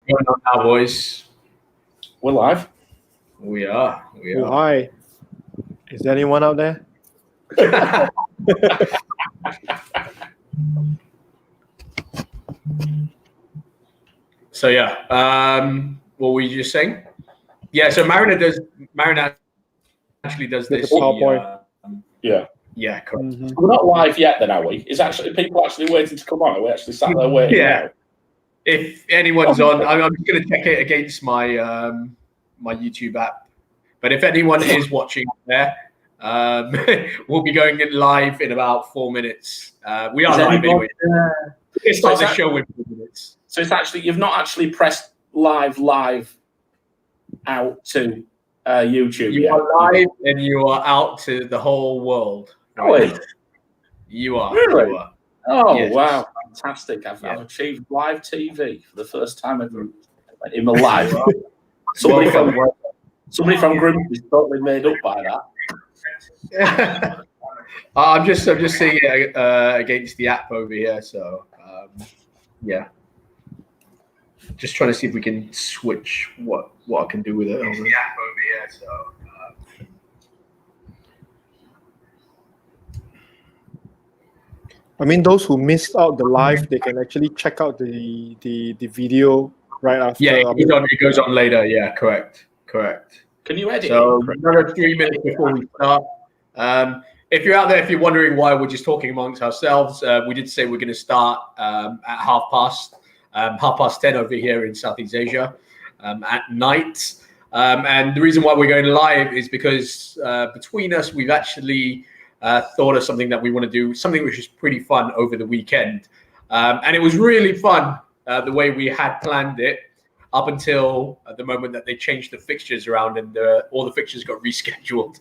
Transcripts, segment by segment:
Going on now, boys. We're live. We are. Oh, hi. Is there anyone out there? So what were you just saying? Yeah, so Mariner actually does this. PowerPoint. Yeah, correct. Mhm. We're not live yet, then, are we? Is people actually waiting to come on? Are we actually sat there waiting? Yeah. Now? If anyone's on, I'm just going to check it against my my YouTube app. But if anyone is watching there, we'll be going live in about 4 minutes. We are live anyway. It's not the show in 4 minutes. So it's actually you've not actually pressed live out to YouTube. You are live and you are out to the whole world. Right? Right. You are. Really? You are. Oh, Yes. wow. Fantastic. I've achieved live TV for the first time ever in my life. Somebody from Grimsby's totally made up by that. I'm just seeing it against the app over here. So, yeah. Just trying to see if we can switch what I can do with it. Against the app over here. So. I mean, those who missed out the live, they can actually check out the video right after. Yeah, it goes on later. Yeah, correct. Can you edit So it? another 3 minutes before we start. If you're out there, if you're wondering why we're just talking amongst ourselves, we did say we're going to start at 10:30 over here in Southeast Asia at night. And the reason why we're going live is because between us, we've actually thought of something that we want to do, something which is pretty fun over the weekend. And it was really fun the way we had planned it up until the moment that they changed the fixtures around and all the fixtures got rescheduled.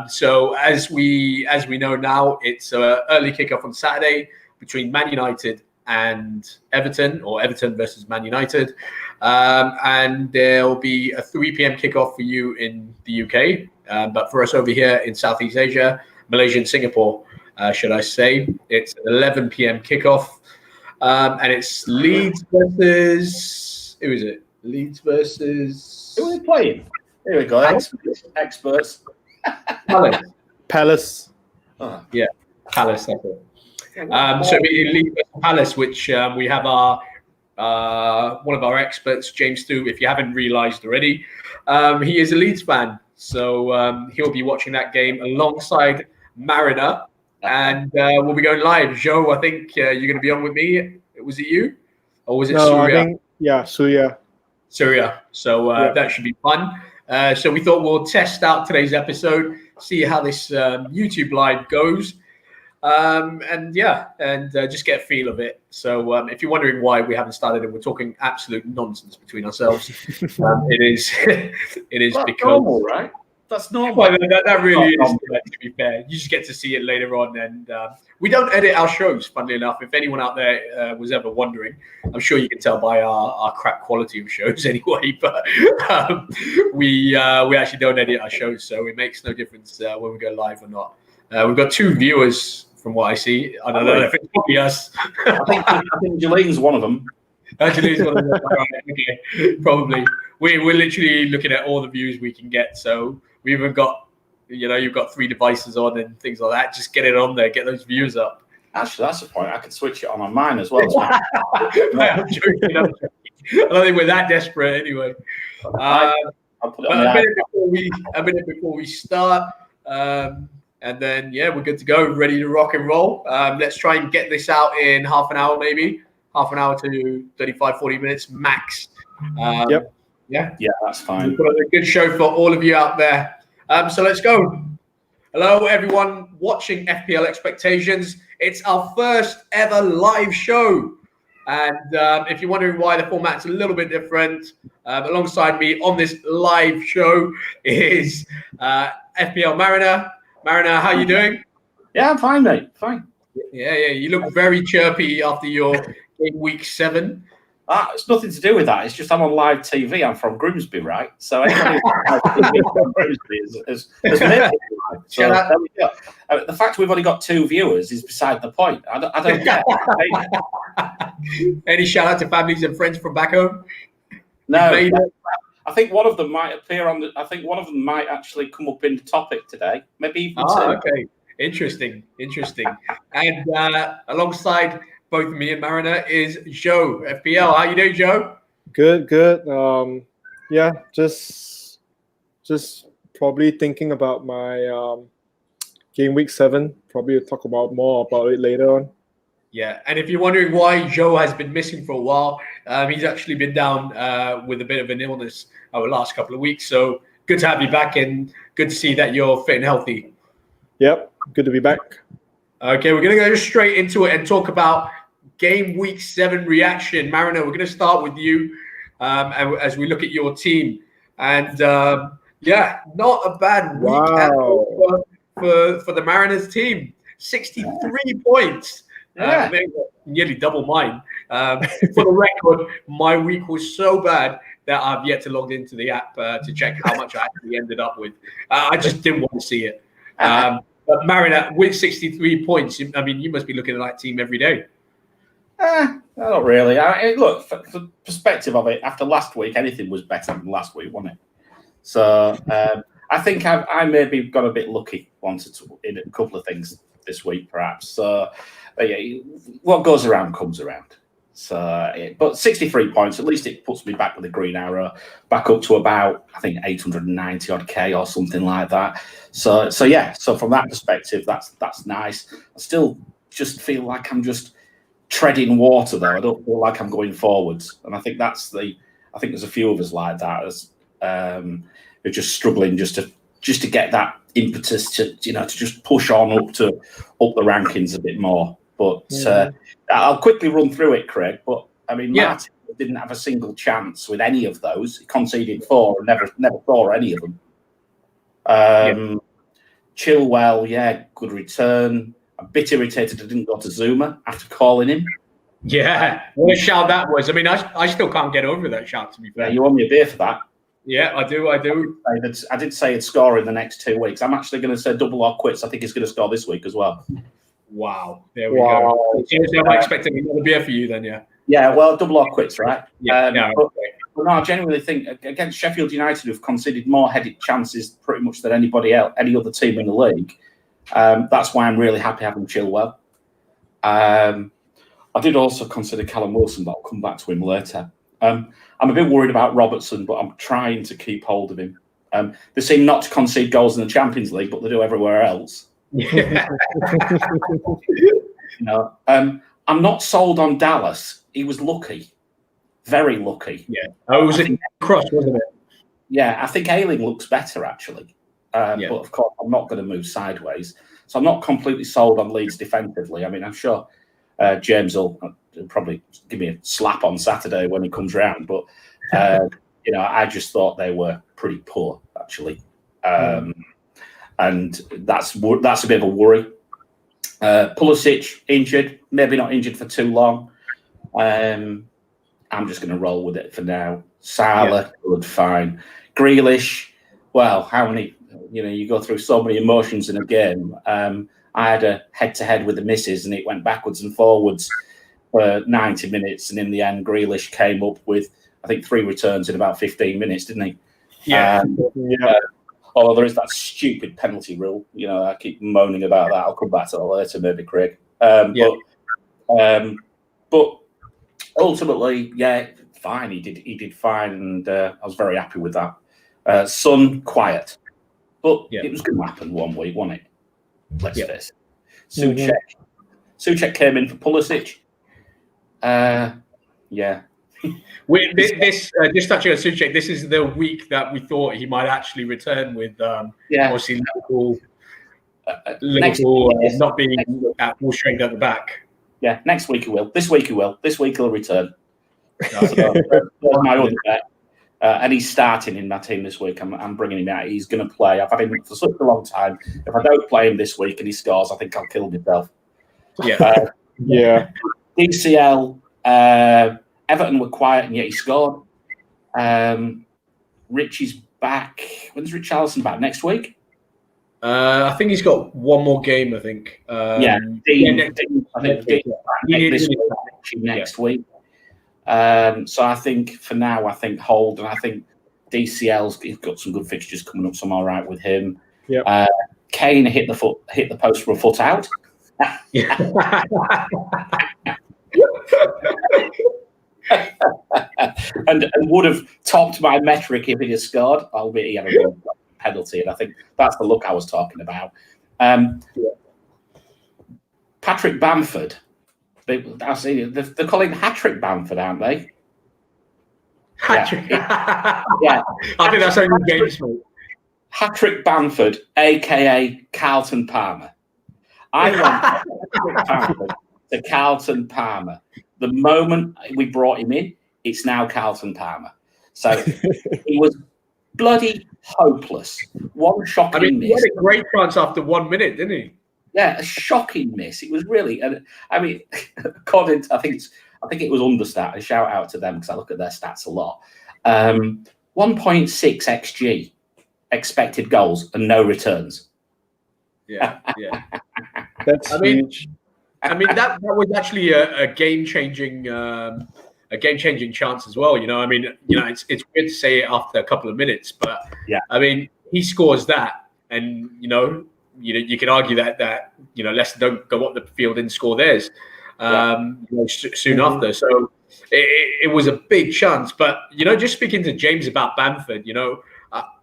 So as we know now, it's an early kickoff on Saturday between Man United and Everton, or Everton versus Man United. And there'll be a 3 p.m. kickoff for you in the UK. But for us over here in Southeast Asia, Malaysia and Singapore, should I say, it's an 11 p.m. kickoff. And it's Leeds versus... Who is it? Leeds versus... Who are they playing? Here we go. Experts. Palace. Oh. Yeah, Palace, that's it. So Leeds versus Palace, which we have our one of our experts, James Stu, if you haven't realised already. He is a Leeds fan. So he'll be watching that game alongside Mariner. And we'll be going live. Joe, I think you're going to be on with me. Was it you? Or was it Surya? Surya. So that should be fun. So we thought we'll test out today's episode, see how this YouTube live goes. And just get a feel of it. So if you're wondering why we haven't started and we're talking absolute nonsense between ourselves, it is That's because normal, right? That's normal. Well, that really is, to be fair. You just get to see it later on. And we don't edit our shows, funnily enough. If anyone out there was ever wondering, I'm sure you can tell by our crap quality of shows anyway. But we actually don't edit our shows, so it makes no difference when we go live or not. We've got 2 viewers from what I see. I don't know if it's probably us. I think Jalene's one of them. Jalene's one of them. Right, okay. Probably. We're literally looking at all the views we can get. So we even got, you've got 3 devices on and things like that. Just get it on there, get those views up. Actually, that's the point. I could switch it on mine as well. I'm joking. I don't think we're that desperate anyway. I'll put it on a minute before we start. And then, we're good to go, ready to rock and roll. Let's try and get this out in half an hour, maybe. Half an hour to 35, 40 minutes max. Yep. Yeah, that's fine. We've got a good show for all of you out there. So let's go. Hello, everyone watching FPL Expectations. It's our first ever live show. And if you're wondering why the format's a little bit different, alongside me on this live show is FPL Mariner. Mariner, how you doing? Yeah, I'm fine, mate. Fine. Yeah. You look very chirpy after your game week 7. It's nothing to do with that. It's just I'm on live TV. I'm from Grimsby, right? So anybody who's on live TV from Grimsby is made it live. So there we go. The fact we've only got 2 viewers is beside the point. I don't care. Any shout out to families and friends from back home? No, made it. I think one of them might appear on the. I think one of them might actually come up in the topic today. Maybe even two. Okay. Interesting. And alongside both me and Mariner is Joe, FPL. How you doing, Joe? Good. Yeah, just probably thinking about my game week 7. Probably talk more about it later on. Yeah, and if you're wondering why Joe has been missing for a while, he's actually been down with a bit of an illness over the last couple of weeks. So good to have you back, and good to see that you're fit and healthy. Yep, good to be back. Okay, we're going to go straight into it and talk about game week 7 reaction. Mariner, we're going to start with you as we look at your team. And yeah, not a bad week at all for the Mariners team. 63 points. Nearly double mine. For the record, my week was so bad that I've yet to log into the app to check how much I actually ended up with. I just didn't want to see it. But Mariner, with 63 points, I mean, you must be looking at that team every day. Not really. Look, for the perspective of it, after last week, anything was better than last week, wasn't it? So I think I maybe got a bit lucky in a couple of things this week, perhaps. So yeah, what goes around comes around. So, but 63 points, at least it puts me back with a green arrow, back up to about, I think, 890 odd K or something like that. So yeah, so from that perspective, that's nice. I still just feel like I'm just treading water, though. I don't feel like I'm going forwards, and I think I think there's a few of us like that, as who're just struggling just to get that impetus to just push on up the rankings a bit more. But I'll quickly run through it, Craig. But I mean, Martin didn't have a single chance with any of those. He conceded 4 and never saw any of them. Chilwell, good return. I'm a bit irritated I didn't go to Zuma after calling him. Yeah, what a shout that was. I mean, I still can't get over that shout, to be fair. Yeah, you owe me a beer for that. Yeah, I do. I did say he'd score in the next 2 weeks. I'm actually going to say double or quits. I think he's going to score this week as well. Wow. There we go. So I'm expecting another beer for you then, yeah? Yeah, well, double or quits, right? But no, I genuinely think against Sheffield United, who've conceded more headed chances pretty much than anybody else, any other team in the league, that's why I'm really happy having Chilwell. I did also consider Callum Wilson, but I'll come back to him later. I'm a bit worried about Robertson, but I'm trying to keep hold of him. They seem not to concede goals in the Champions League, but they do everywhere else. I'm not sold on Dallas. He was lucky, very lucky. Yeah, it was a cross, wasn't it? Yeah, I think Ayling looks better actually, but of course I'm not going to move sideways, so I'm not completely sold on Leeds defensively. I mean, I'm sure James will probably give me a slap on Saturday when he comes round, but I just thought they were pretty poor actually. And that's a bit of a worry. Pulisic injured, maybe not injured for too long. I'm just going to roll with it for now. Salah, good, fine. Grealish, well, how many? You go through so many emotions in a game. I had a head-to-head with the missus, and it went backwards and forwards for 90 minutes, and in the end, Grealish came up with, I think, 3 returns in about 15 minutes, didn't he? Yeah. Although there is that stupid penalty rule, I keep moaning about that. I'll come back to that later, maybe, Craig. But ultimately, fine. He did fine, and I was very happy with that. Son, quiet, but it was going to happen one week, wasn't it? Let's face it. Souček came in for Pulisic. Just touching on Souček, this is the week that we thought he might actually return with obviously Liverpool not being at full strength at the back. Yeah, next week he will. This week he will. This week he'll return. That's my other bet. And he's starting in my team this week. I'm bringing him out. He's going to play. I've had him for such a long time. If I don't play him this week and he scores, I think I'll kill myself. Yeah. DCL, Everton were quiet and yet he scored. Richie's back. When's Richarlison back? Next week? I think he's got one more game, I think. Dean, I think Dean's back next week. So I think for now, I think hold, and I think DCL's got some good fixtures coming up, so I'm all right with him. Yeah. Kane hit the post from a foot out. and would have topped my metric if he had scored, albeit he had a penalty, and I think that's the look I was talking about. Patrick Bamford, they're calling hat-trick Bamford, aren't they? Hat-trick. Yeah. I think that's only games, mate. Hat-trick Bamford, a.k.a. Carlton Palmer. I want Patrick Bamford to Carlton Palmer. The moment we brought him in, it's now Carlton Palmer. So he was bloody hopeless. One shocking miss. He had a great chance after 1 minute, didn't he? Yeah, a shocking miss. It was really, and I mean, according to, I think it was Understat. A shout out to them because I look at their stats a lot. 1.6 xG expected goals and no returns. Yeah. That's huge. That was actually a game changing chance as well. It's weird to say it after a couple of minutes, but yeah, he scores that, and you can argue that Leicester don't go up the field and score theirs soon after. So it was a big chance. But just speaking to James about Bamford,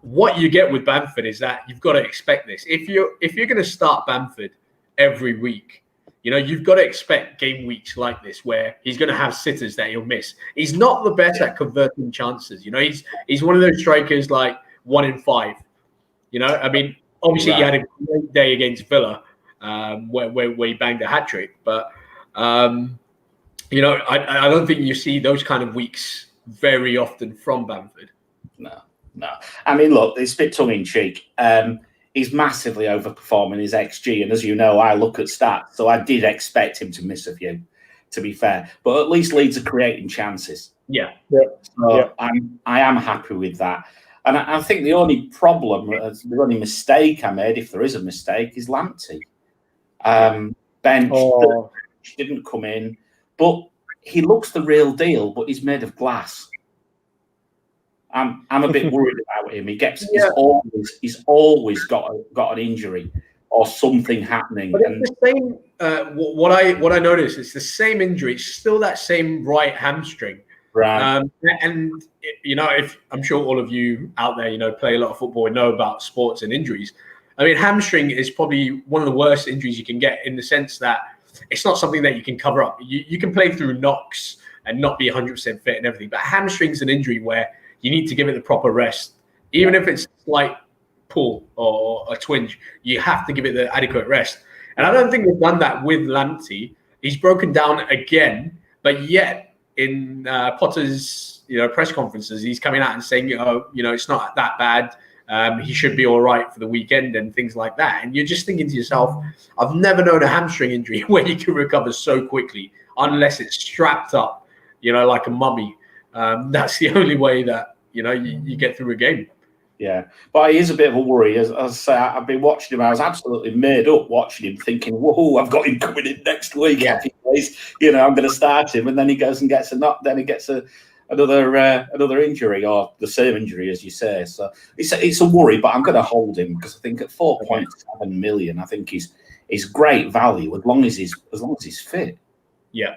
what you get with Bamford is that you've got to expect this. If you're going to start Bamford every week, you've got to expect game weeks like this where he's going to have sitters that he'll miss. He's not the best at converting chances. He's one of those strikers like 1 in 5. Obviously, he had a great day against Villa where he banged a hat-trick. But, I don't think you see those kind of weeks very often from Bamford. No. I mean, look, it's a bit tongue-in-cheek. He's massively overperforming his XG. And as you know, I look at stats. So I did expect him to miss a few, to be fair. But at least Leeds are creating chances. Yeah. So I am happy with that. And I think the only problem, the only mistake I made, if there is a mistake, is Lamptey. Bench didn't come in, but he looks the real deal, but he's made of glass. I'm a bit worried about him. He's always got an injury or something happening. But it's the same. What I noticed, it's the same injury. It's still that same right hamstring. Right. If I'm sure all of you out there, play a lot of football and know about sports and injuries. Hamstring is probably one of the worst injuries you can get in the sense that it's not something that you can cover up. You can play through knocks and not be 100% fit and everything, but hamstring's an injury where you need to give it the proper rest. Even if it's a slight pull or a twinge, you have to give it the adequate rest. And I don't think they've done that with Lamptey. He's broken down again, but yet in Potter's press conferences, he's coming out and saying, it's not that bad. He should be all right for the weekend and things like that. And you're just thinking to yourself, I've never known a hamstring injury where you can recover so quickly unless it's strapped up, like a mummy. That's the only way that you get through a game. Yeah, but he is a bit of a worry. As I say, I've been watching him. I was absolutely made up watching him, thinking, "Whoa, I've got him coming in next week. Yeah. I'm going to start him." And then he goes and gets a knock. Then he gets another injury or the same injury as you say. So it's a worry, but I'm going to hold him because I think at 4.7 million, I think he's great value as long as he's fit. Yeah.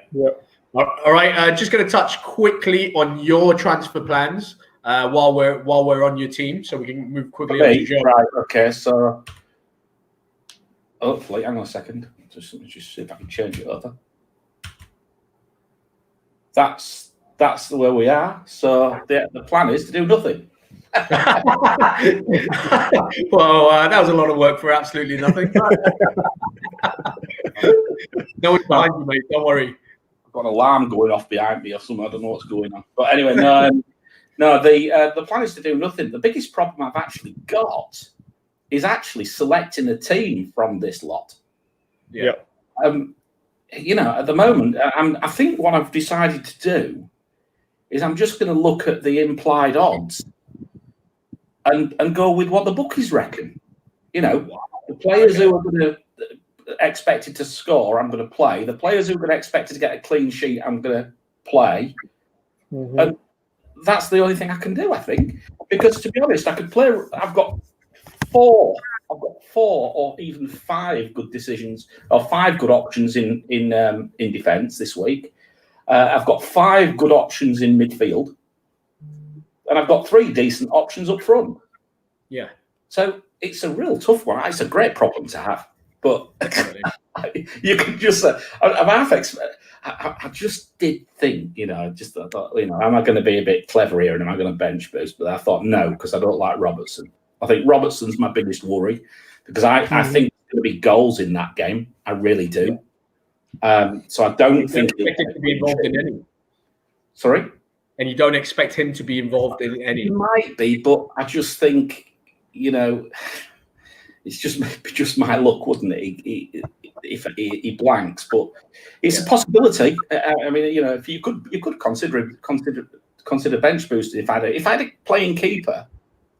All right. Just going to touch quickly on your transfer plans. While we're on your team, so we can move quickly on to Joe. Right, okay, so hopefully, hang on a second. Just see if I can change it over. That's the way we are. So the plan is to do nothing. Well, that was a lot of work for absolutely nothing. No one's behind you, mate. Don't worry. I've got an alarm going off behind me or something. I don't know what's going on. But anyway, no. No, the plan is to do nothing. The biggest problem I've actually got is actually selecting a team from this lot. Yeah. At the moment, I think what I've decided to do is I'm just going to look at the implied odds and go with what the bookies reckon. The players who are going to expected to score, I'm going to play. The players who are going to expected to get a clean sheet, I'm going to play. Mhm. And that's the only thing I can do, I think. Because to be honest, I could play. I've got four or even five good decisions or five good options in defence this week. I've got five good options in midfield, and I've got three decent options up front. Yeah. So it's a real tough one. It's a great problem to have, but you can just. I just did think, I thought, am I going to be a bit clever here and am I going to bench boost? But I thought no, because I don't like Robertson. I think Robertson's my biggest worry because I think there's going to be goals in that game. I really do. So I don't think expect him to be involved in any. Sorry? And you don't expect him to be involved in any. He might be, but I just think, it's just my luck, wouldn't it? If he blanks, but it's a possibility. I mean, if you could consider bench boosting. If I had a playing keeper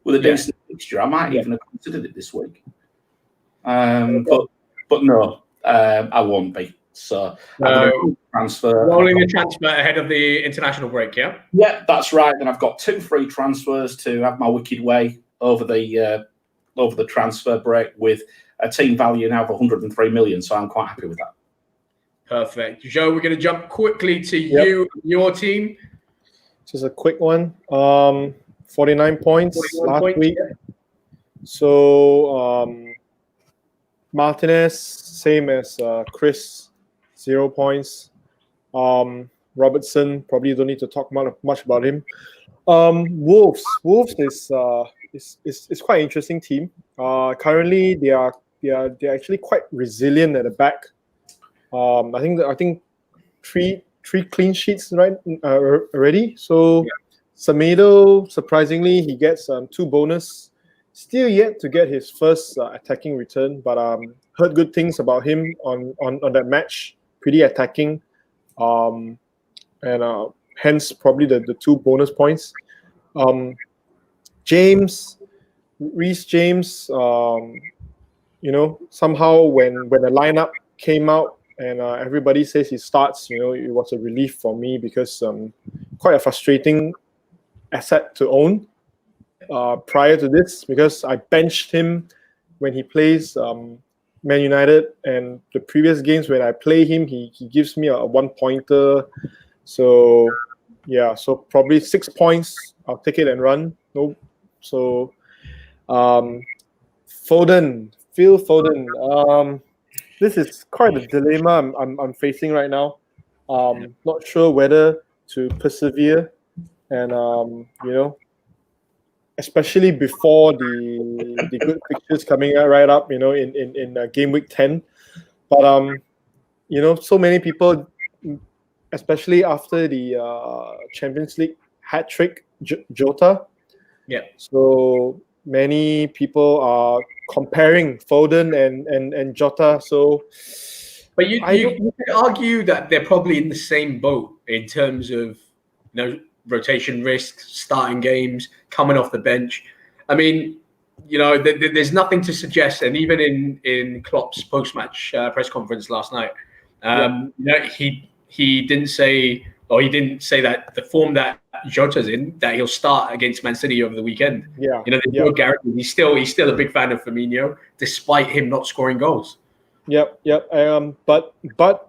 with a decent fixture, I might even have considered it this week. But no, I won't be. So transfer. Rolling the transfer ahead of the international break, yeah? Yeah, that's right. And I've got 2 free transfers to have my wicked way over the transfer break with a team value now of 103 million. So I'm quite happy with that. Perfect. Joe, we're going to jump quickly to your team. Just a quick one. 49 points last week. So Martinez, same as Chris, 0 points. Robertson, probably don't need to talk much about him. Wolves is quite an interesting team. Currently, they are actually quite resilient at the back. I think three clean sheets already. So Semedo, surprisingly, he gets 2 bonus. Still yet to get his first attacking return, but heard good things about him on that match. Pretty attacking, and hence probably the 2 bonus points. Reece James, somehow when the lineup came out and everybody says he starts, it was a relief for me because quite a frustrating asset to own prior to this because I benched him when he plays Man United, and the previous games when I play him, he gives me a 1-pointer. So probably 6 points. I'll take it and run. Nope. So Phil Foden. This is quite a dilemma I'm facing right now. Not sure whether to persevere and especially before the good fixtures coming right up, in game week 10. But so many people, especially after the Champions League hat trick, Jota. Yeah. So many people are comparing Foden and Jota. So, but you could argue that they're probably in the same boat in terms of rotation risk, starting games, coming off the bench. I mean, there's nothing to suggest, and even in Klopp's post-match press conference last night, he didn't say that the form that Jota's in, that he'll start against Man City over the weekend. There's no guarantee. He's still a big fan of Firmino, despite him not scoring goals. Yep. But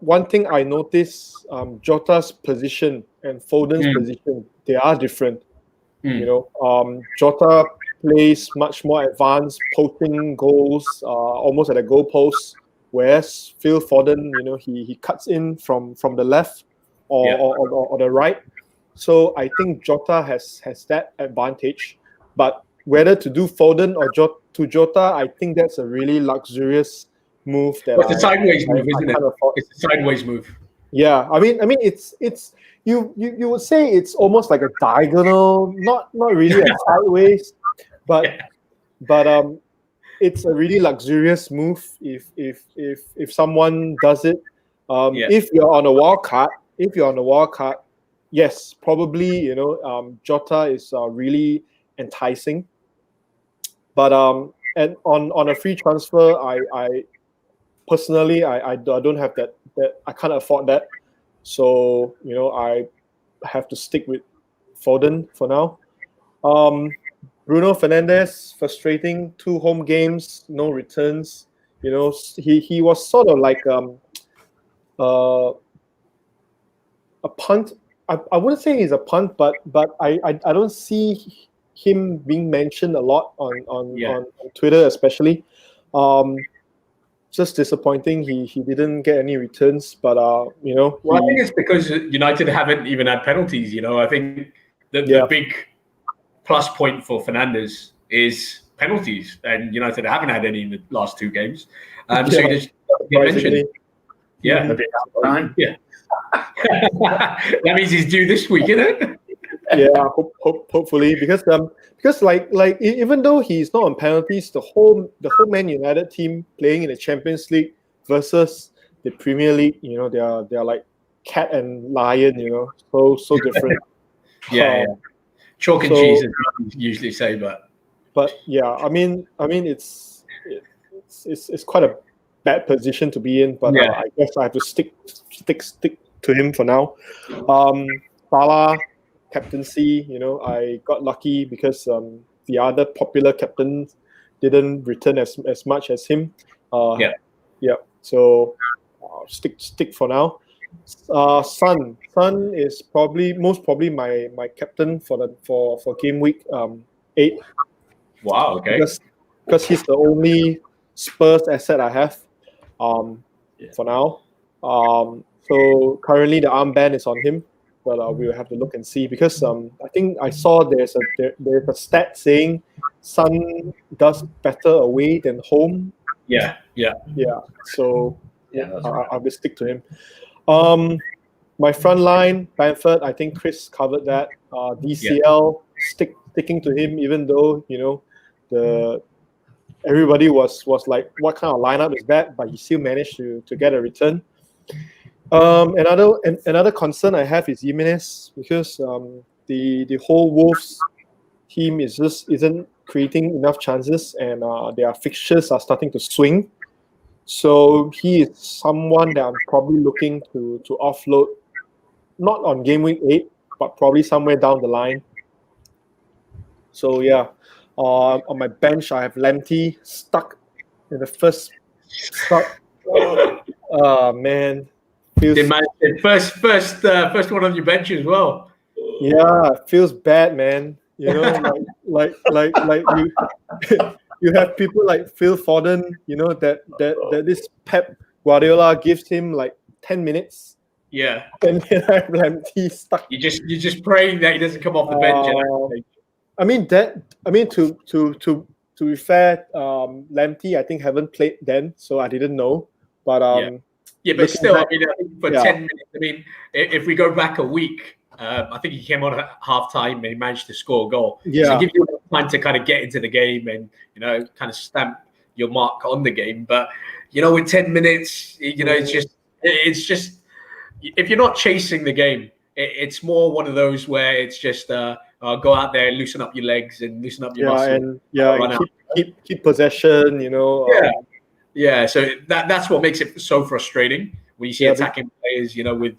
one thing I noticed, Jota's position and Foden's position, they are different. Jota plays much more advanced, poaching goals, almost at a goal post, whereas Phil Foden, he cuts in from the left or the right. So I think Jota has that advantage. But whether to do Foden or to Jota, I think that's a really luxurious move. It's a sideways move, isn't it? It's a sideways move. Yeah, I mean, it's you would say it's almost like a diagonal, not really a sideways, but it's a really luxurious move if someone does it. If you're on a wild card, yes, probably Jota is really enticing. But and on a free transfer, I personally I don't have that I can't afford that. So I have to stick with Foden for now. Bruno Fernandes, frustrating, 2 home games, no returns. He was sort of like uh, a punt. I wouldn't say he's a punt, but I don't see him being mentioned a lot on Twitter, especially. Just disappointing. He didn't get any returns, but Well, I think it's because United haven't even had penalties. I think the big plus point for Fernandes is penalties, and United haven't had any in the last 2 games. So he just get mentioned. Yeah, time. Yeah. That means he's due this week, isn't it? Yeah, hopefully, because like even though he's not on penalties, the whole Man United team playing in the Champions League versus the Premier League, they are like cat and lion, so different. Yeah. Chalk and cheese, as we usually say, but yeah, I mean it's quite a bad position to be in, but I guess I have to stick to him for now. Salah captaincy, I got lucky because the other popular captains didn't return as much as him. So stick for now. Son is most probably my captain for game week 8. Wow, okay. Because he's the only Spurs asset I have for now. So currently the armband is on him, but we'll have to look and see, because I think I saw there's a stat saying Son does better away than home. Yeah. So I will stick to him. My front line, Bamford, I think Chris covered that. DCL, sticking to him, even though everybody was like, what kind of lineup is that? But he still managed to get a return. Another concern I have is Jimenez, because the whole Wolves team isn't creating enough chances, and their fixtures are starting to swing. So he is someone that I'm probably looking to offload, not on game week 8, but probably somewhere down the line. So yeah, on my bench I have Lamptey stuck in the first start. Man. First one on your bench as well. Yeah, it feels bad, man. Like you you have people like Phil Foden, that this Pep Guardiola gives him like 10 minutes. Yeah. And then I have Lamptey stuck. You're just praying that he doesn't come off the bench. To be fair, Lamptey I think haven't played then, so I didn't know. But but still, I think for 10 minutes, if we go back a week, I think he came on at half time and he managed to score a goal. Yeah. So it gives you time to kind of get into the game and, kind of stamp your mark on the game. But, with 10 minutes, it's just, if you're not chasing the game, it's more one of those where it's just go out there, loosen up your legs and loosen up your muscles. And keep possession, So that's what makes it so frustrating when you see attacking players, with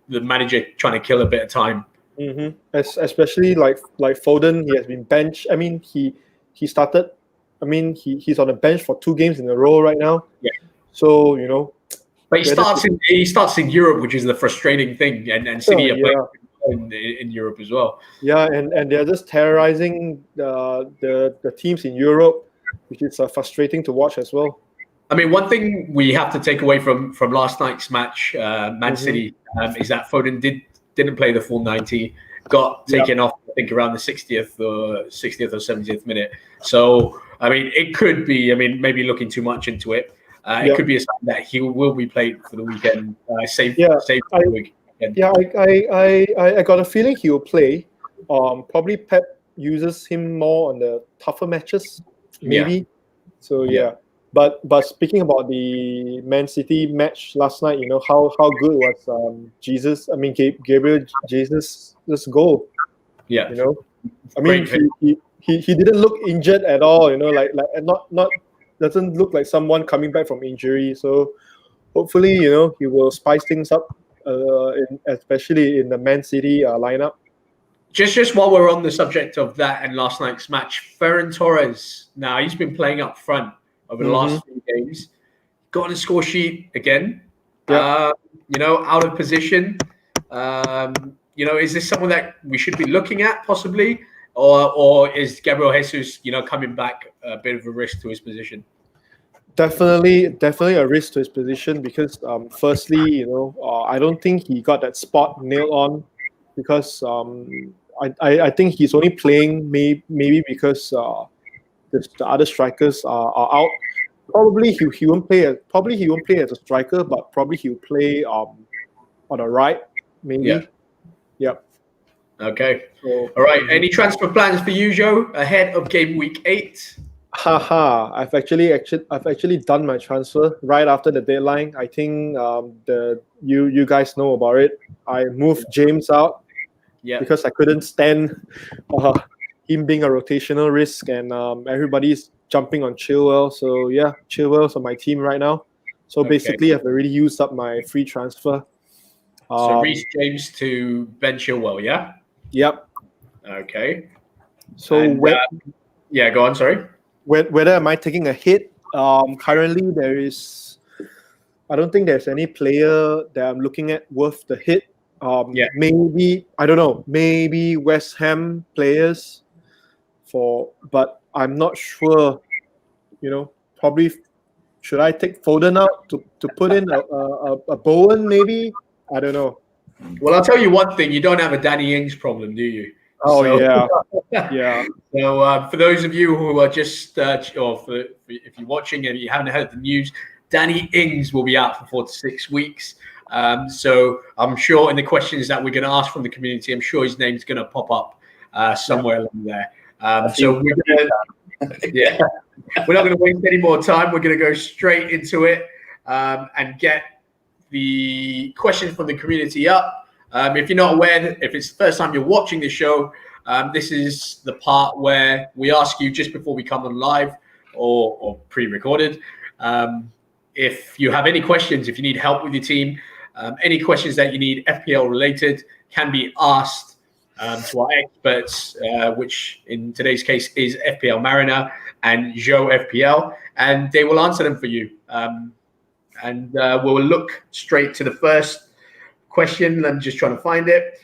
the manager trying to kill a bit of time. Mm-hmm. Especially like Foden, he has been benched. He started. He's on the bench for 2 games in a row right now. Yeah. So But he starts in Europe, which is the frustrating thing, and City are playing in Europe as well. Yeah, and they're just terrorizing the teams in Europe, which is frustrating to watch as well. One thing we have to take away from last night's match, Man City, is that Foden didn't play the full 90, got taken off, I think, around the 60th or 70th minute. So, it could be, maybe looking too much into it. It could be a sign that he will be played for the weekend, save for the weekend. Yeah, I got a feeling he will play. Probably Pep uses him more on the tougher matches, maybe. Yeah. So But speaking about the Man City match last night, how good was Jesus? Gabriel Jesus' goal. Yeah. He didn't look injured at all. Not doesn't look like someone coming back from injury. So hopefully, he will spice things up especially in the Man City lineup. Just while we're on the subject of that and last night's match, Ferran Torres. Now he's been playing up front over the last few games. Got on the score sheet again. Yep. Out of position. Is this someone that we should be looking at possibly, or is Gabriel Jesus, coming back a bit of a risk to his position? Definitely a risk to his position because, firstly, I don't think he got that spot nailed on because I think he's only playing maybe because the other strikers are out. Probably he won't play as a striker, but probably he'll play on the right, maybe. Yeah. Yep. Okay. So, all right. Any transfer plans for you, Joe, ahead of game week 8? I've actually done my transfer right after the deadline. I think you guys know about it. I moved James out because I couldn't stand him being a rotational risk, and everybody's jumping on Chilwell. So yeah, Chilwell's on my team right now. So basically, I've already used up my free transfer. So Reece James to Ben Chilwell, yeah? Yep. Okay. So go on. Sorry. Whether am I taking a hit? Currently, I don't think there's any player that I'm looking at worth the hit. Maybe, I don't know, maybe West Ham players but I'm not sure, probably should I take Foden out to put in a Bowen maybe? I don't know. Well, I'll tell you one thing, you don't have a Danny Ings problem, do you? Yeah. So for those of you who are just, if you're watching and you haven't heard the news, Danny Ings will be out for 4 to 6 weeks. So I'm sure in the questions that we're going to ask from the community, I'm sure his name's going to pop up somewhere along there. So we're not going to waste any more time. We're going to go straight into it and get the questions from the community up. If you're not aware, if it's the first time you're watching the show, this is the part where we ask you just before we come on live or pre-recorded. If you have any questions, if you need help with your team, any questions that you need FPL related can be asked to our experts, which in today's case is FPL Mariner and Joe FPL, and they will answer them for you. And we'll look straight to the first question. I'm just trying to find it.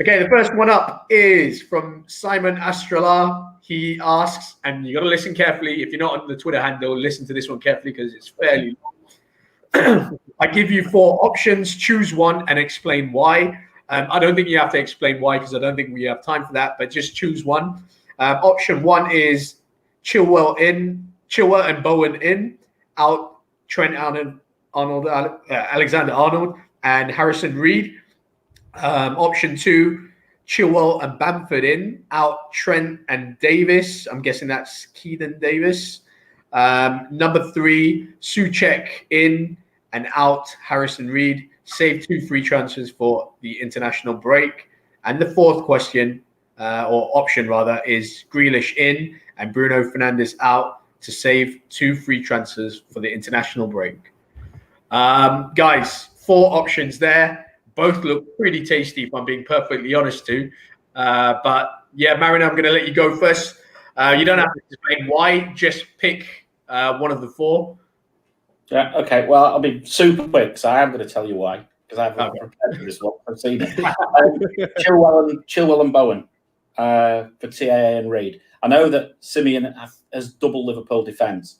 Okay, the first one up is from Simon Astralar. He asks, and you got to listen carefully. If you're not on the Twitter handle, listen to this one carefully because it's fairly long. I give you 4 options. Choose one and explain why. I don't think you have to explain why because I don't think we have time for that, but just choose one. Option 1 is Chilwell and Bowen in, out Trent Alexander-Arnold and Harrison Reed. Option 2, Chilwell and Bamford in, out Trent and Davis. I'm guessing that's Keegan Davis. Number 3, Souček in and out Harrison Reed. Save 2 free transfers for the international break. And the 4th question, or option rather, is Grealish in and Bruno Fernandes out to save 2 free transfers for the international break. Guys, 4 options there. Both look pretty tasty, if I'm being perfectly honest too. But yeah, Mariner, I'm going to let you go first. You don't have to explain why. Just pick one of the 4. Yeah. Okay. Well, I'll be super quick, so I am going to tell you why because I haven't prepared for this one. Chilwell and Bowen for TAA and Reed. I know that Simeon has double Liverpool defence.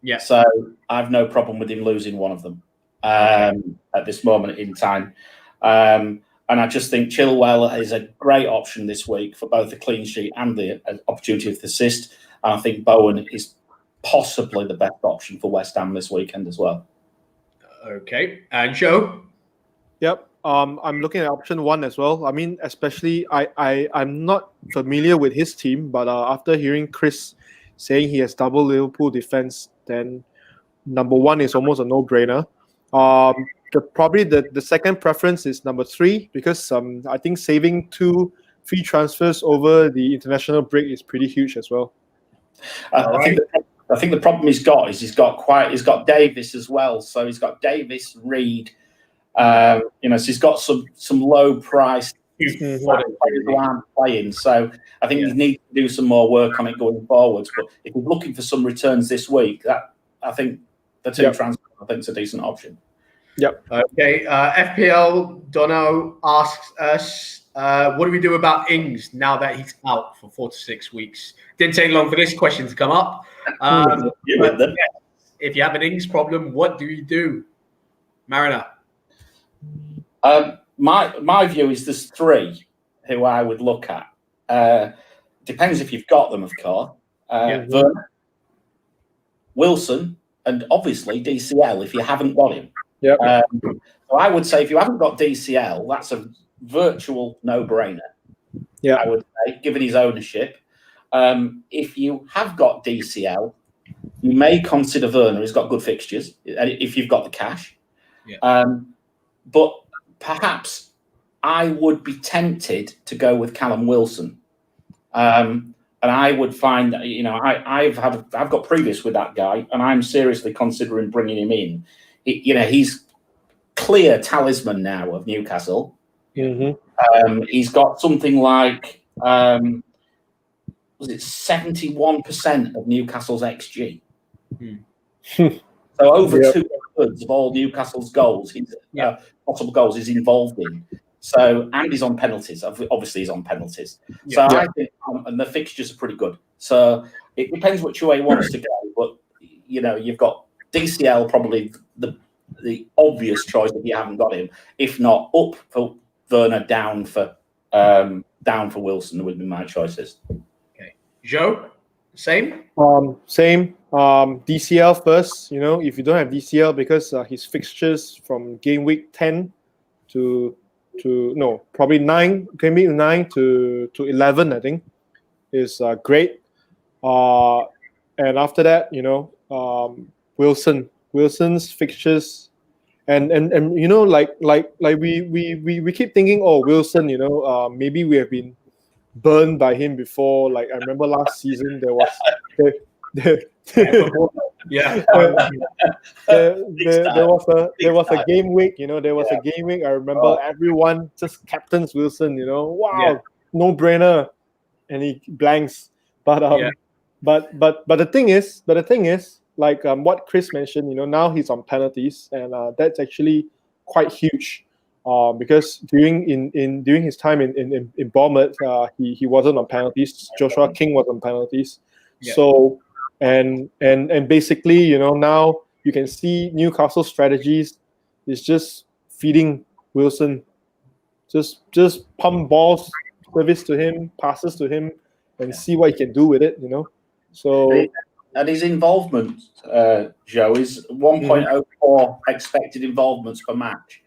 Yeah. So I have no problem with him losing one of them at this moment in time. And I just think Chilwell is a great option this week for both the clean sheet and the opportunity of the assist. And I think Bowen is possibly the best option for West Ham this weekend as well. Okay. And Joe? Yep. I'm looking at option 1 as well. I mean, especially I'm not familiar with his team, but after hearing Chris saying he has double Liverpool defense, then number 1 is almost a no-brainer. Probably the second preference is number 3 because I think saving 2 free transfers over the international break is pretty huge as well. I think the problem he's got is he's got Davis as well. So he's got Davis, Reed, So he's got some low price players who aren't playing. So I think he needs to do some more work on it going forwards. But if he's looking for some returns this week, I think the two transfers I think is a decent option. Yep. Okay. FPL Dono asks us, what do we do about Ings now that he's out for 4 to 6 weeks? Didn't take long for this question to come up. If you have an Ings problem, what do you do, Mariner? My view is there's 3 who I would look at. Depends if you've got them, of course. Werner, Wilson, and obviously DCL if you haven't got him. Yep. So I would say if you haven't got DCL, that's a virtual no-brainer. Yeah, I would say, given his ownership. If you have got DCL, you may consider Werner. He's got good fixtures if you've got the cash. Yeah. But perhaps I would be tempted to go with Callum Wilson. And I would find that, I've got previous with that guy, and I'm seriously considering bringing him in. He's clear talisman now of Newcastle. Mm-hmm. He's got something like was it 71% of Newcastle's XG. So over 2/3 of all Newcastle's goals, possible goals, is involved in. So, and he's on penalties. Obviously, he's on penalties. So I think, and the fixtures are pretty good. So it depends which way he wants to go. But you've got DCL, probably the obvious choice if you haven't got him. If not, up for Werner, down for Wilson would be my choices. Okay, Joe, same. Same. DCL first. If you don't have DCL, because his fixtures from game week 10 probably 9, game week 9 to 11, I think, is great. And after that, Wilson's fixtures, and like we keep thinking, oh, Wilson, maybe we have been burned by him before. Like I remember last season there was there was a game week. There was a game week. I remember everyone just captains Wilson. No brainer, and he blanks. But the thing is, like what Chris mentioned, now he's on penalties, and that's actually quite huge. Because during his time in Bournemouth, he wasn't on penalties. Joshua King was on penalties. Yeah. So and basically, now you can see Newcastle strategies is just feeding Wilson, just pump balls, service to him, passes to him, and see what he can do with it. So. And his involvement, Joe, is 1.04 expected involvements per match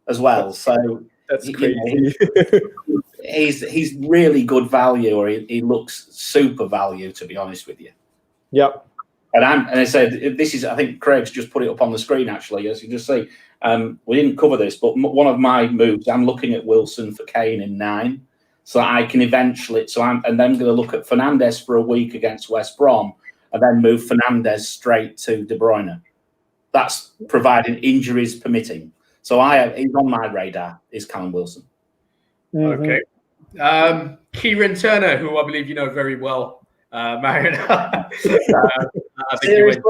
as well. So that's crazy. He's really good value, or he looks super value, to be honest with you. Yep. And I said, this is, I think Craig's just put it up on the screen, actually, as you just see. We didn't cover this, but one of my moves, I'm looking at Wilson for Kane in 9. So I can eventually, I'm then going to look at Fernandes for a week against West Brom, and then move Fernandes straight to De Bruyne. That's providing injuries permitting. So he's on my radar, is Callum Wilson. Okay. Kieran Turner, who I believe you know very well, Mariner. Seriously?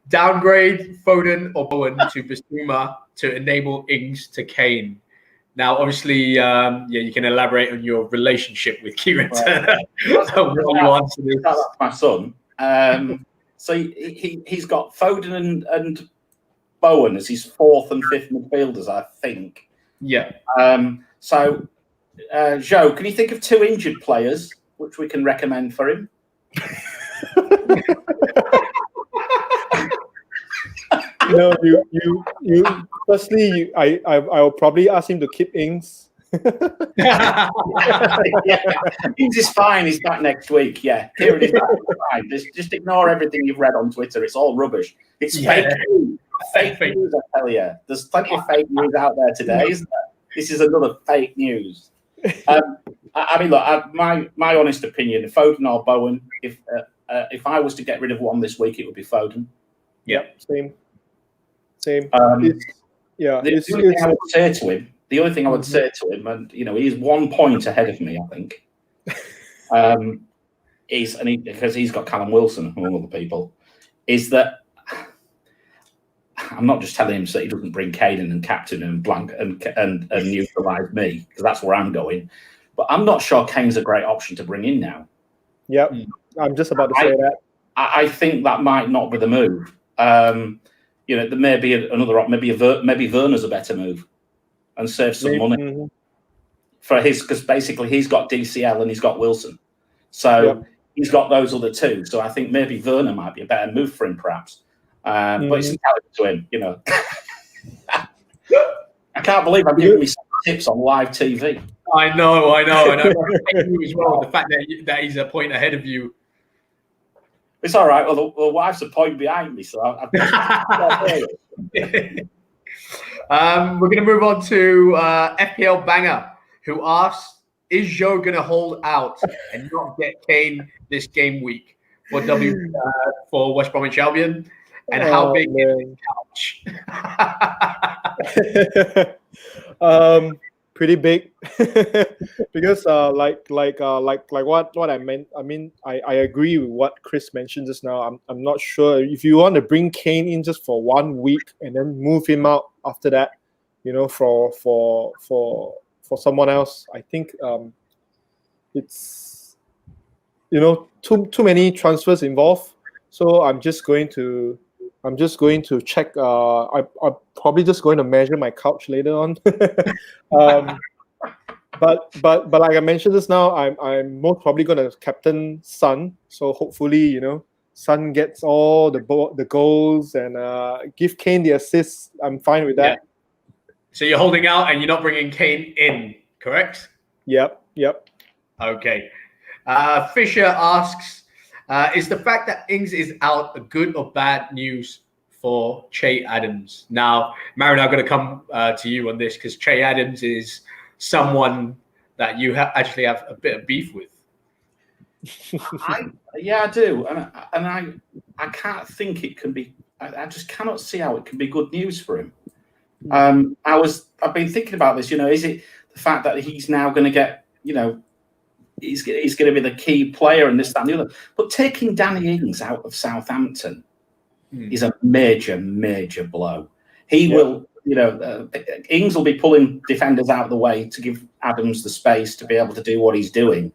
Downgrade Foden or Bowen to Bissouma to enable Ings to Kane. Now, obviously, you can elaborate on your relationship with Kieran Turner. That's my son. So he's got Foden and Bowen as his 4th and 5th midfielders, I think. Yeah. So, Joe, can you think of 2 injured players which we can recommend for him? You firstly, I will probably ask him to keep Ings. Ings is fine. He's back next week. Yeah, Kieran is back. Fine. Just ignore everything you've read on Twitter. It's all rubbish. It's fake news. Fake news, I tell you. There's plenty of fake news out there today, isn't there? This is another fake news. I mean, look, my honest opinion, Foden or Bowen, if I was to get rid of one this week, it would be Foden. Yep, same. Same. The only thing I would say to him, and he's 1 point ahead of me, I think. Because he's got Callum Wilson among other people, is that I'm not just telling him so he doesn't bring Kane in and captain and blank and neutralise me, because that's where I'm going. But I'm not sure Kane's a great option to bring in now. Yep, I'm just about to say that. I think that might not be the move. There may be another option. Maybe Werner's a better move, and save some money for his, because basically he's got DCL and he's got Wilson, so he's got those other two. So I think maybe Werner might be a better move for him, perhaps. But it's entirely to him, I can't believe I'm giving you some tips on live TV. I know. You as well. The fact that he's a point ahead of you. It's all right. Well, the wife's a point behind me, so we're going to move on to FPL Banger, who asks, is Joe going to hold out and not get Kane this game week for for West Bromwich Albion? And how big is the couch? Pretty big, because like what I meant. I mean, I agree with what Chris mentioned just now. I'm not sure if you want to bring Kane in just for 1 week and then move him out after that, for someone else. I think it's too many transfers involved. So I'm just going to check. I'm probably just going to measure my couch later on. But like I mentioned just now, I'm most probably going to captain Son. So hopefully, Son gets all the goals and give Kane the assists. I'm fine with that. Yeah. So you're holding out and you're not bringing Kane in, correct? Yep. Okay. Fisher asks, is the fact that Ings is out a good or bad news for Che Adams? Now, Marin, I'm going to come to you on this, because Che Adams is someone that you actually have a bit of beef with. I do, and I can't think it can be. I just cannot see how it can be good news for him. I've been thinking about this. Is it the fact that he's now going to get, he's going to be the key player and this, that, and the other? But taking Danny Ings out of Southampton is a major, major blow. He will, Ings will be pulling defenders out of the way to give Adams the space to be able to do what he's doing.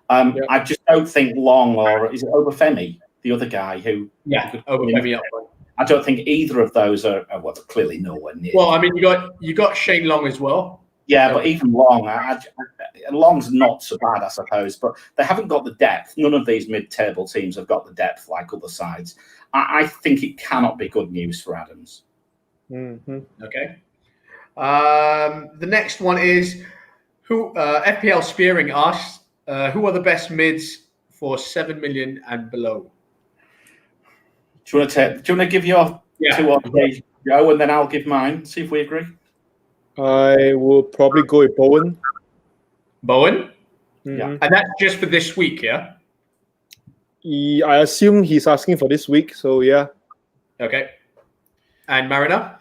I just don't think Long, or is it Obafemi, the other guy who? Yeah, Obafemi. I don't think either of those are clearly nowhere near. Well, I mean, you got Shane Long as well. Yeah, but even Long, Long's not so bad, I suppose. But they haven't got the depth. None of these mid-table teams have got the depth like other sides. I think it cannot be good news for Adams. Okay. The next one is FPL Spearing asks, who are the best mids for 7 million and below? Do you want to give your 2 or 3, Joe, and then I'll give mine? See if we agree. I will probably go with Bowen. Bowen? Yeah. And that's just for this week, yeah? I assume he's asking for this week, so yeah. Okay. And Mariner?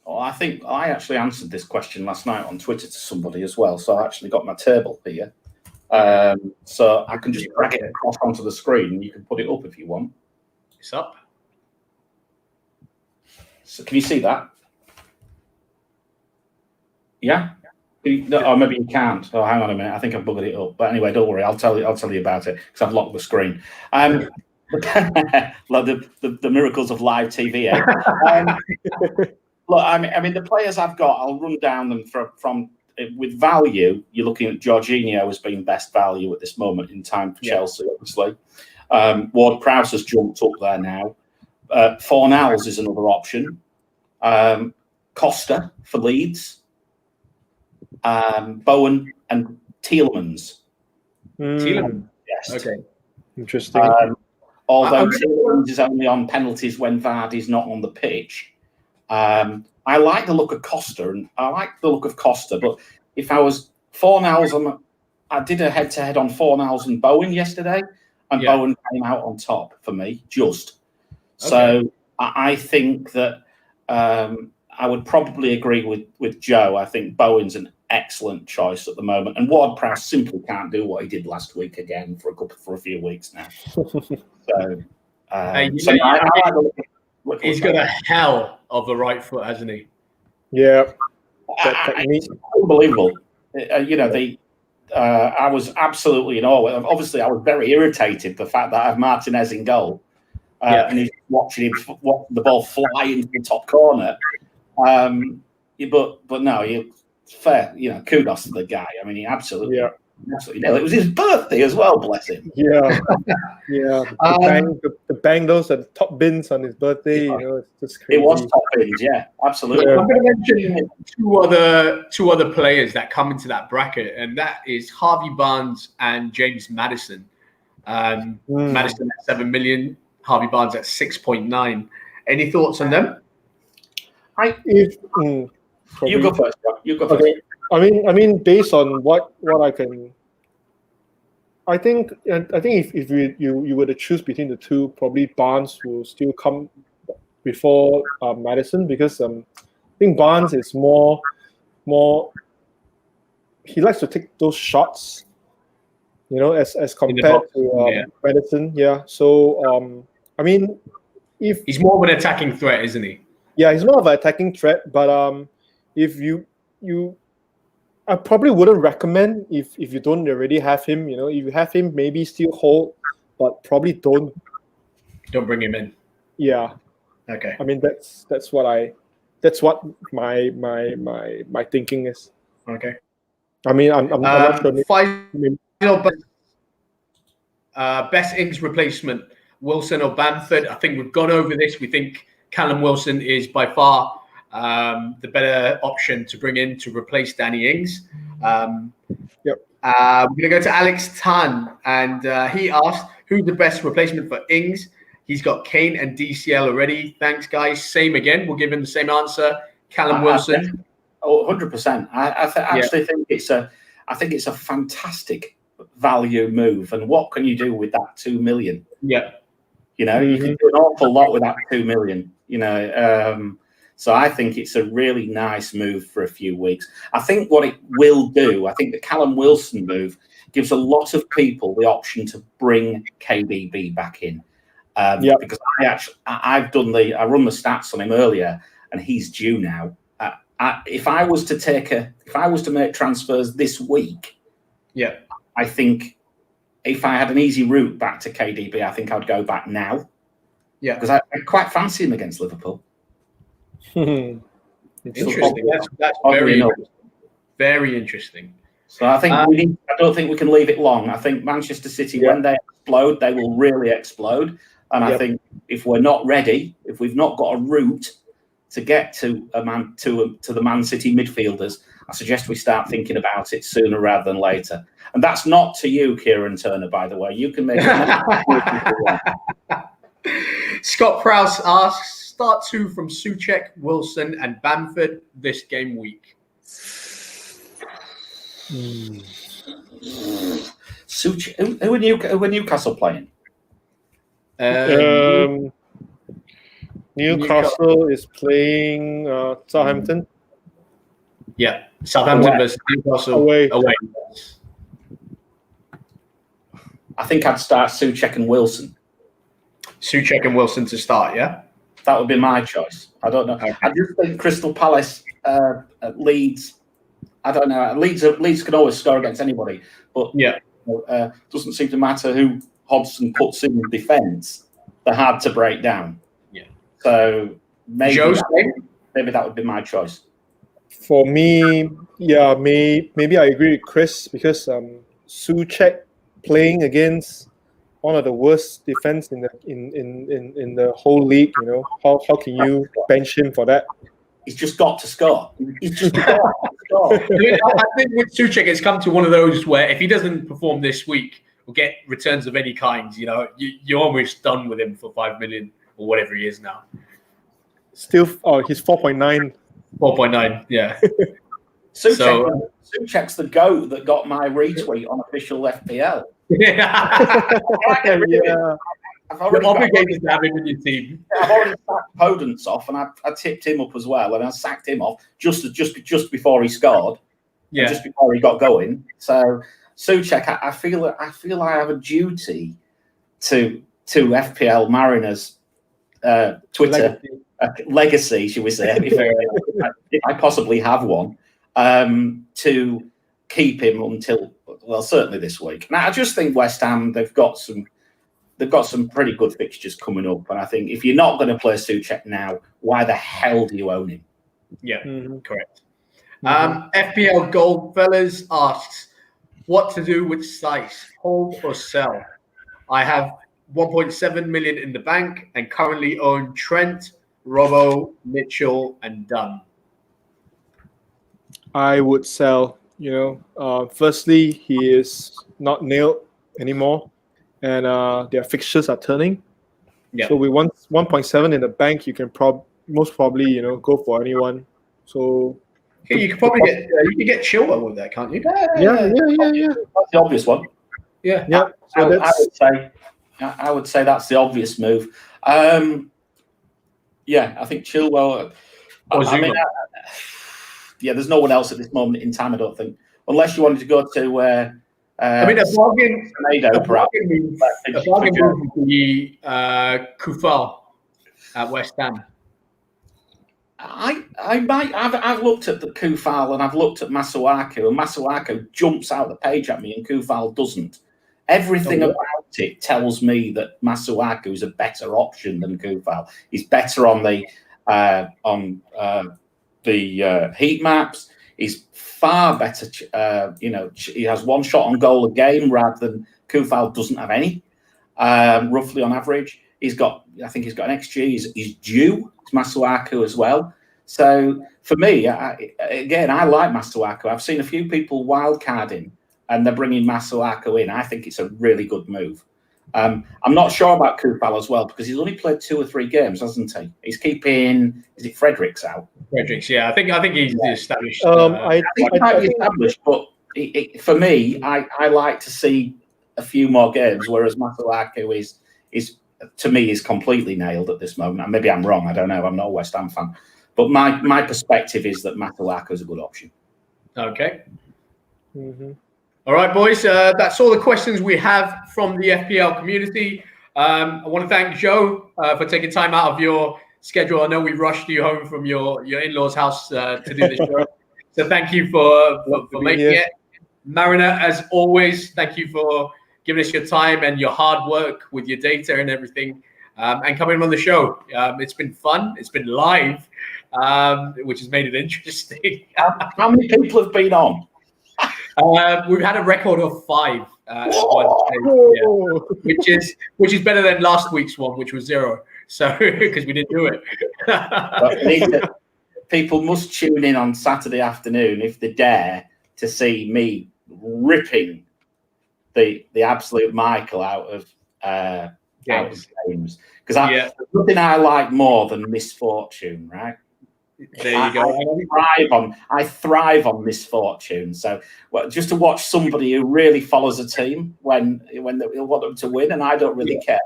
Oh, I think I actually answered this question last night on Twitter to somebody as well, so I actually got my table here. So I can just drag it across onto the screen and you can put it up if you want. It's up. So can you see that? Yeah? Or maybe you can't. Oh, hang on a minute. I think I've buggered it up. But anyway, don't worry. I'll tell you about it, because I've locked the screen. Like the miracles of live TV. Look, I mean, the players I've got, I'll run down them from with value. You're looking at Jorginho as being best value at this moment in time for Chelsea, obviously. Ward-Prowse has jumped up there now. Fornals is another option. Costa for Leeds. Bowen and Tielemans. Tielemans. Yes. Okay. Interesting. Although Tielemans is only on penalties when Vardy's not on the pitch. I like the look of Costa, but if I was Fornals, I did a head-to-head on Fornals and Bowen yesterday, and Bowen came out on top for me, just. So I think that I would probably agree with Joe. I think Bowen's an excellent choice at the moment, and Ward-Prowse simply can't do what he did last week again for a few weeks now. He's got a hell of a right foot, hasn't he? Yeah, it's unbelievable. I was absolutely in awe. Obviously, I was very irritated the fact that I have Martinez in goal, and he's watching the ball fly into the top corner. But no, fair. Kudos to the guy. I mean, he absolutely nailed it. It was his birthday as well. Bless him. Yeah. The bang those at the top bins on his birthday. It's just crazy. It was top bins. Yeah, absolutely. I'm going to mention two other players that come into that bracket, and that is Harvey Barnes and James Maddison. Maddison at 7 million, Harvey Barnes at 6.9. Any thoughts on them? You go first. You go first. Okay. I mean, based on what I can, I think if you were to choose between the two, probably Barnes will still come before Maddison, because I think Barnes is more. He likes to take those shots, as compared to Maddison. Yeah. So I mean, if he's more of an attacking threat, isn't he? Yeah, he's more of an attacking threat, but if you I probably wouldn't recommend if you don't already have him. If you have him, maybe still hold, but probably don't bring him in. Yeah. Okay. I mean, that's what my thinking is. Okay. I mean, I'm not sure. Best Ings replacement, Wilson or Bamford. I think we've gone over this. We think Callum Wilson is by far the better option to bring in to replace Danny Ings. Yep. We're going to go to Alex Tan, and he asked, who's the best replacement for Ings? He's got Kane and DCL already. Thanks, guys. Same again. We'll give him the same answer. Callum Wilson. 100%. I actually think it's a fantastic value move. And what can you do with that 2 million? Yeah. You can do an awful lot with that 2 million. So I think it's a really nice move for a few weeks. I think what it will do, I think the Callum Wilson move gives a lot of people the option to bring KDB back in. Because I run the stats on him earlier, and he's due now. If I was to make transfers this week, I think if I had an easy route back to KDB, I think I'd go back now. Yeah, because I quite fancy him against Liverpool. Interesting. That's very interesting. So I think I don't think we can leave it long. I think Manchester City, when they explode, they will really explode. And I think if we're not ready, if we've not got a route to get to the Man City midfielders, I suggest we start thinking about it sooner rather than later. And that's not to you, Kieran Turner, by the way. You can make it. Scott Prowse asks, start two from Souček, Wilson, and Bamford this game week. Souček, who are Newcastle playing? Newcastle is playing Southampton. Yeah, Southampton versus Newcastle away. I think I'd start Souček and Wilson. Souček and Wilson to start, yeah? That would be my choice. I don't know. Okay. I just think Crystal Palace at Leeds, I don't know. Leeds can always score against anybody, but doesn't seem to matter who Hodgson puts in defence. They're hard to break down. Yeah. So maybe that would be my choice. For me, maybe I agree with Chris, because Souček playing against one of the worst defense in the whole league. How can you bench him for that? He's just got to score. He's just got to score. I think with Souček, it's come to one of those where if he doesn't perform this week or get returns of any kind, you're almost done with him for 5 million or whatever he is now. Still, he's 4.9. 4.9, yeah. Souček's the GOAT that got my retweet on official FPL. You're obligated to have him in your team. I've already sacked Podence off, and I tipped him up as well, and I sacked him off just before he scored, and just before he got going. So Souček, I feel I have a duty to FPL Mariners Twitter legacy, should we say, if I possibly have one, to keep him until certainly this week. Now I just think West Ham they've got some pretty good fixtures coming up, and I think if you're not going to play Souček now, why the hell do you own him? Yeah, correct. FPL Goldfellas asks, what to do with Sice, hold or sell? I have 1.7 million in the bank and currently own Trent, Robbo, Mitchell, and Dunn. I would sell. Firstly, he is not nailed anymore, and their fixtures are turning. Yeah. So with 1.7 in the bank, you can most probably go for anyone. So you could probably get Chilwell with that, can't you? Yeah. That's the obvious one. Yeah. So I would say that's the obvious move. I think Chilwell. There's no one else at this moment in time, I don't think, unless you wanted to go to. A bargain move would be Kufal at West Ham. I might. I've looked at the Kufal and I've looked at Masuaku, and Masuaku jumps out the page at me, and Kufal doesn't. Everything about it tells me that Masuaku is a better option than Kufal. He's better on the heat maps. He's far better. He has one shot on goal a game rather than Kufal doesn't have any. Roughly on average, I think he's got an XG. He's due. It's Masuaku as well. So for me, I like Masuaku. I've seen a few people wildcarding, and they're bringing Masuaku in. I think it's a really good move. I'm not sure about Kufal as well because he's only played 2 or 3 games, hasn't he? He's keeping. Is it Fredericks out? Fredericks, yeah. I think he's established. I think he might be established, but for me, I like to see a few more games. Whereas Masuaku is to me is completely nailed at this moment. And maybe I'm wrong. I don't know. I'm not a West Ham fan, but my perspective is that Masuaku is a good option. Okay. All right, boys. That's all the questions we have from the FPL community. I want to thank Joe for taking time out of your schedule. I know we rushed you home from your in-laws' house to do this show. So thank you for making it. Mariner, as always, thank you for giving us your time and your hard work with your data and everything, and coming on the show. It's been fun. It's been live, which has made it interesting. How many people have been on? We've had a record of 5 at one stage, which is better than last week's one, which was 0. So because we didn't do it. People must tune in on Saturday afternoon if they dare to see me ripping the absolute Michael out of games, because there's nothing I like more than misfortune, right? There you go. I thrive on misfortune. So, just to watch somebody who really follows a team when they want them to win, and I don't really care.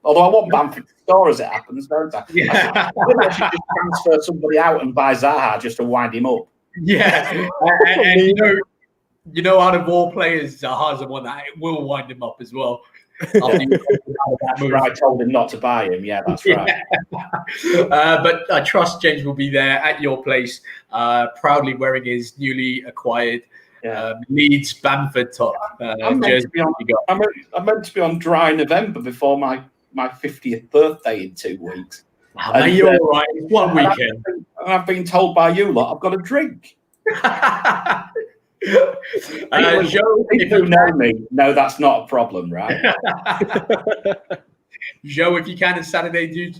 Although I want Bamford to score as it happens, don't I? Yeah. I should just transfer somebody out and buy Zaha just to wind him up. Yeah, and you know, out of all players, Zaha's the one that will wind him up as well. I told him not to buy him. Yeah, that's right. But I trust James will be there at your place, proudly wearing his newly acquired Leeds Bamford top jersey. I'm meant to be on dry November before my 50th birthday in 2 weeks. And you're all right. It's one weekend. And I've been told by you lot I've got a drink. Joe, if you know me, no, that's not a problem, right? Joe, if you can on Saturday,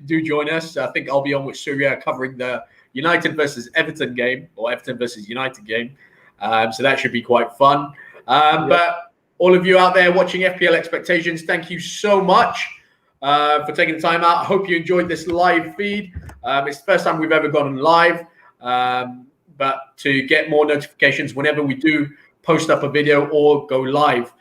do join us. I think I'll be on with Surya covering the United versus Everton game, or Everton versus United game. So that should be quite fun. But all of you out there watching FPL Expectations, thank you so much for taking the time out. I hope you enjoyed this live feed. It's the first time we've ever gone live. But to get more notifications whenever we do post up a video or go live,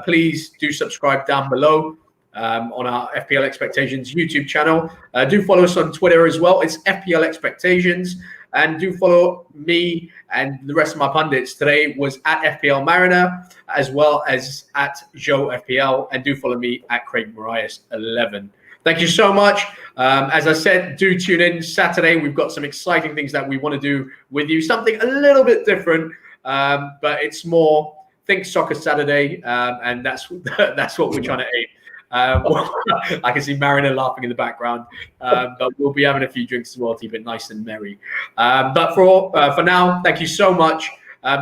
please do subscribe down below. on our FPL Expectations YouTube channel. Do follow us on Twitter as well. It's FPL Expectations. And do follow me and the rest of my pundits. Today was at FPL Mariner, as well as at Joe FPL. And do follow me at Craig Marias 11. Thank you so much. As I said, do tune in Saturday. We've got some exciting things that we want to do with you. Something a little bit different, but it's more Think Soccer Saturday. And that's what we're trying to aim. I can see Mariner laughing in the background, but we'll be having a few drinks as well to keep it nice and merry. But for now, thank you so much.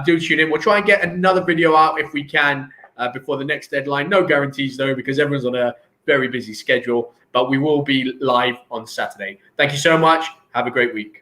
Do tune in. We'll try and get another video out if we can before the next deadline. No guarantees though, because everyone's on a very busy schedule, but we will be live on Saturday. Thank you so much. Have a great week.